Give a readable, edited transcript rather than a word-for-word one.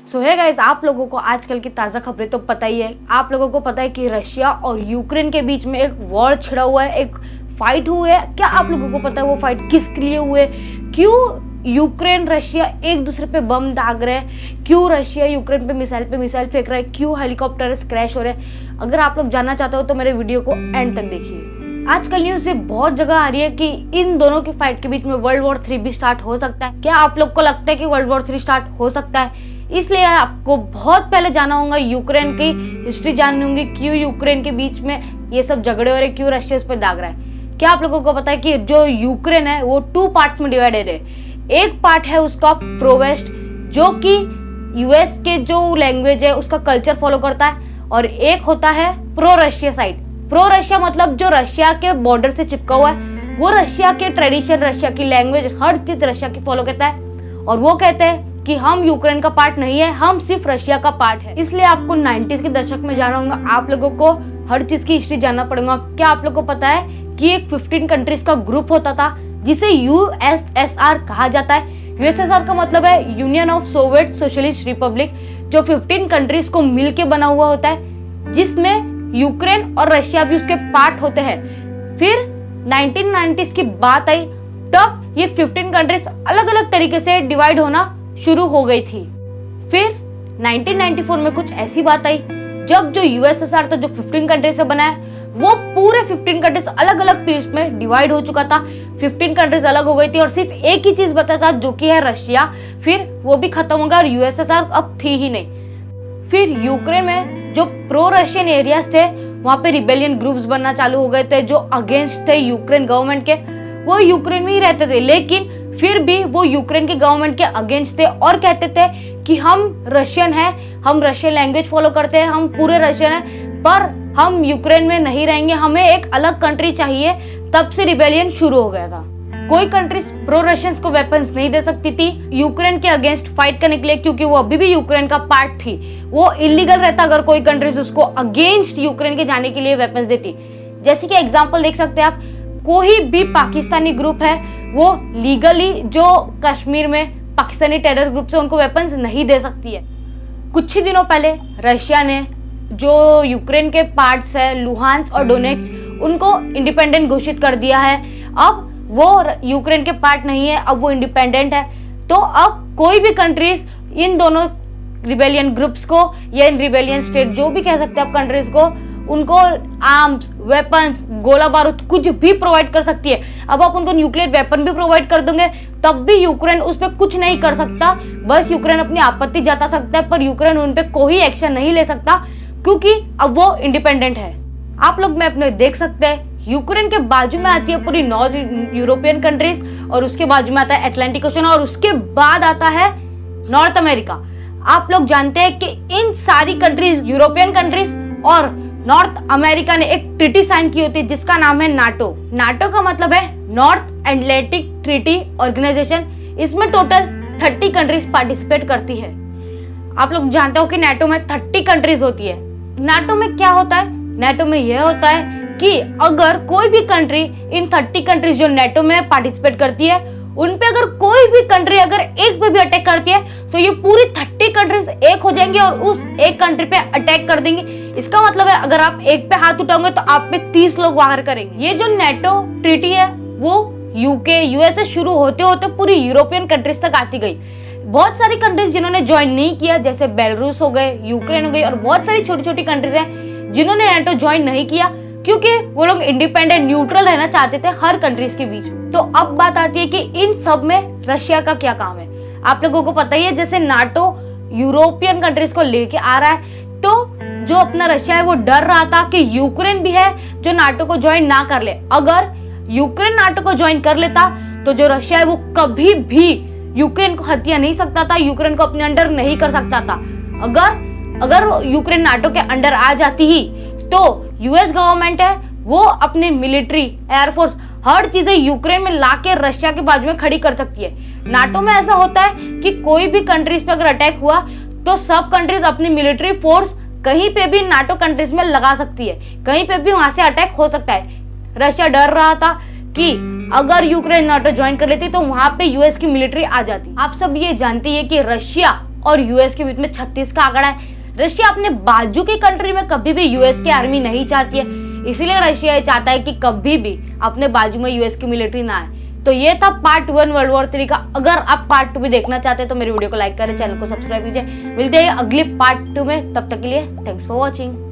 सो है गाइस, आप लोगों को आजकल की ताज़ा खबरें तो पता ही है। आप लोगों को पता है कि रशिया और यूक्रेन के बीच में एक वॉर छिड़ा हुआ है, एक फाइट हुई है। क्या आप लोगों को पता है वो फाइट किसके लिए हुए? क्यों यूक्रेन रशिया एक दूसरे पे बम दाग रहे हैं? क्यों रशिया यूक्रेन पे मिसाइल फेंक रहा है? क्यों हेलीकॉप्टर क्रैश हो रहे हैं? अगर आप लोग जानना चाहते हो तो मेरे वीडियो को एंड तक देखिए। आजकल न्यूज से बहुत जगह आ रही है कि इन दोनों की फाइट के बीच में वर्ल्ड वॉर 3 भी स्टार्ट हो सकता है। क्या आप लोग को लगता है कि वर्ल्ड वॉर 3 स्टार्ट हो सकता है? इसलिए आपको बहुत पहले जाना होगा, यूक्रेन की हिस्ट्री जाननी होगी, क्यों यूक्रेन के बीच में ये सब झगड़े हो रहे, क्यों रशिया उस पर दाग रहा है। क्या आप लोगों को पता है कि जो यूक्रेन है वो 2 पार्ट्स में डिवाइडेड है। एक पार्ट है उसका प्रो वेस्ट, जो कि यूएस के जो लैंग्वेज है उसका कल्चर फॉलो करता है, और एक होता है pro Russia side. Pro Russia मतलब जो रशिया के बॉर्डर से चिपका हुआ है, वो रशिया के ट्रेडिशन, रशिया की लैंग्वेज, हर चीज रशिया की फॉलो करता है, और वो कहते हैं कि हम यूक्रेन का पार्ट नहीं है, हम सिर्फ रशिया का पार्ट है। इसलिए आपको 90s के दशक में जाना होगा, आप लोगों को हर चीज की हिस्ट्री जानना पड़ेगा। क्या आप लोगों को पता है कि एक 15 कंट्रीज का ग्रुप होता था जिसे यूएसएसआर कहा जाता है। यूएसएसआर का मतलब है union of Soviet socialist Republic, जो 15 कंट्रीज को मिलके बना हुआ होता है, जिसमें यूक्रेन और रशिया भी उसके पार्ट होते हैं। फिर 1990s की बात आई, तब ये 15 कंट्रीज अलग अलग तरीके से डिवाइड होना शुरू हो गई थी। फिर 1994 में कुछ ऐसी बात आई जब जो यूएसएसआर था, जो 15 कंट्री से बना है, वो पूरे 15 कंट्रीज अलग अलग पीस में डिवाइड हो चुका था। 15 कंट्रीज अलग हो गई थी और सिर्फ एक ही चीज बचा था, जो कि है रशिया। फिर वो भी खत्म हो गया और यूएसएसआर अब थी ही नहीं। फिर यूक्रेन में जो प्रो रशियन एरियाज थे, वहां पे रिबेलियन ग्रुप्स बनना चालू हो गए थे जो अगेंस्ट थे यूक्रेन गवर्नमेंट के। वो यूक्रेन में ही रहते थे, लेकिन फिर भी वो यूक्रेन के गवर्नमेंट के अगेंस्ट थे और कहते थे कि हम रशियन हैं, हम रशियन लैंग्वेज फॉलो करते हैं, हम पूरे रशियन हैं, पर हम यूक्रेन में नहीं रहेंगे, हमें एक अलग कंट्री चाहिए। तब से रिबेलियन शुरू हो गया था। कोई कंट्रीज प्रो रशियंस को वेपन्स नहीं दे सकती थी यूक्रेन के अगेंस्ट फाइट करने के लिए, क्योंकि वो अभी भी यूक्रेन का पार्ट थी। वो इलीगल रहता अगर कोई कंट्रीज उसको अगेंस्ट यूक्रेन के जाने के लिए वेपन्स देती। जैसे कि एग्जाम्पल देख सकते हैं आप, कोई भी पाकिस्तानी ग्रुप है वो लीगली जो कश्मीर में पाकिस्तानी टेरर ग्रुप से उनको वेपन्स नहीं दे सकती है। कुछ ही दिनों पहले रशिया ने जो यूक्रेन के पार्ट्स है लुहांस्क और डोनेट्स्क, उनको इंडिपेंडेंट घोषित कर दिया है। अब वो यूक्रेन के पार्ट नहीं है, अब वो इंडिपेंडेंट है। तो अब कोई भी कंट्रीज इन दोनों रिबेलियन ग्रुप्स को या इन रिबेलियन स्टेट, जो भी कह सकते हैं आप कंट्रीज को, उनको आर्म्स, वेपन्स, गोला बारूद कुछ भी प्रोवाइड कर सकती है। अब आप उनको न्यूक्लियर वेपन भी प्रोवाइड कर दोगे तब भी यूक्रेन उस पर कुछ नहीं कर सकता। बस यूक्रेन अपनी आपत्ति जता सकता है, पर यूक्रेन उन पे कोई एक्शन नहीं ले सकता, क्योंकि अब वो इंडिपेंडेंट है। आप लोग में अपने देख सकते हैं, यूक्रेन के बाजू में आती है पूरी नॉर्थ यूरोपियन कंट्रीज, और उसके बाजू में आता है अटलांटिक ओशन, और उसके बाद आता है नॉर्थ अमेरिका। आप लोग जानते हैं कि इन सारी कंट्रीज, यूरोपियन कंट्रीज और नॉर्थ अमेरिका ने एक ट्रीटी साइन की होती है जिसका नाम है नाटो। नाटो का मतलब है नॉर्थ एटलांटिक ट्रीटी ऑर्गेनाइजेशन। इसमें टोटल 30 कंट्रीज पार्टिसिपेट करती है। आप लोग जानते हो कि नाटो में 30 कंट्रीज होती है। नाटो में क्या होता है? नाटो में यह होता है कि अगर कोई भी कंट्री, इन 30 कंट्रीज जो नाटो में पार्टिसिपेट करती है, उन पे अगर कोई भी कंट्री अगर एक पे भी अटैक करती है तो ये पूरी 30 कंट्रीज एक हो जाएंगी और उस एक कंट्री पे अटैक कर देंगे। इसका मतलब है अगर आप एक पे हाथ उठाओगे तो आप पे 30 लोग वार करेंगे। ये जो नाटो ट्रीटी है वो यूके, यूएस से शुरू होते होते पूरी यूरोपियन कंट्रीज तक आती गई। बहुत सारी कंट्रीज जिन्होंने ज्वाइन नहीं किया, जैसे बेलारूस हो गए, यूक्रेन हो गई, और बहुत सारी छोटी छोटी कंट्रीज हैं जिन्होंने नाटो ज्वाइन नहीं किया, क्योंकि वो लोग इंडिपेंडेंट, न्यूट्रल रहना चाहते थे हर कंट्रीज के बीच में। तो अब बात आती है कि इन सब में रशिया का क्या काम है। आप लोगों को पता ही है, जैसे नाटो यूरोपियन कंट्रीज को लेके आ रहा है, तो जो अपना रशिया है वो डर रहा था कि यूक्रेन भी है जो नाटो को ज्वाइन ना कर ले। अगर यूक्रेन नाटो को ज्वाइन कर लेता तो जो रशिया है वो कभी भी यूक्रेन को हत्या नहीं सकता था, यूक्रेन को अपने अंडर नहीं कर सकता था। अगर यूक्रेन नाटो के अंडर आ जाती ही तो यूएस गवर्नमेंट है वो अपनी मिलिट्री, एयरफोर्स, हर चीजें यूक्रेन में लाके रशिया के बाजू में खड़ी कर सकती है। नाटो में ऐसा होता है कि कोई भी कंट्रीज पे अगर अटैक हुआ तो सब कंट्रीज अपनी मिलिट्री फोर्स कहीं पे भी नाटो कंट्रीज में लगा सकती है, कहीं पे भी वहां से अटैक हो सकता है। रशिया डर रहा था कि अगर यूक्रेन नाटो ज्वाइन कर लेती तो वहां पे यूएस की मिलिट्री आ जाती। आप सब ये जानती है कि रशिया और यूएस के बीच में 36 का आंकड़ा है। रशिया अपने बाजू की कंट्री में कभी भी यूएस की आर्मी नहीं चाहती है, इसीलिए रशिया ये चाहता है कि कभी भी अपने बाजू में यूएस की मिलिट्री ना आए। तो ये था पार्ट 1 वर्ल्ड वॉर 3 का। अगर आप पार्ट 2 भी देखना चाहते हैं तो मेरे वीडियो को लाइक करें, चैनल को सब्सक्राइब कीजिए। मिलते हैं अगली पार्ट 2 में, तब तक के लिए थैंक्स फॉर वॉचिंग।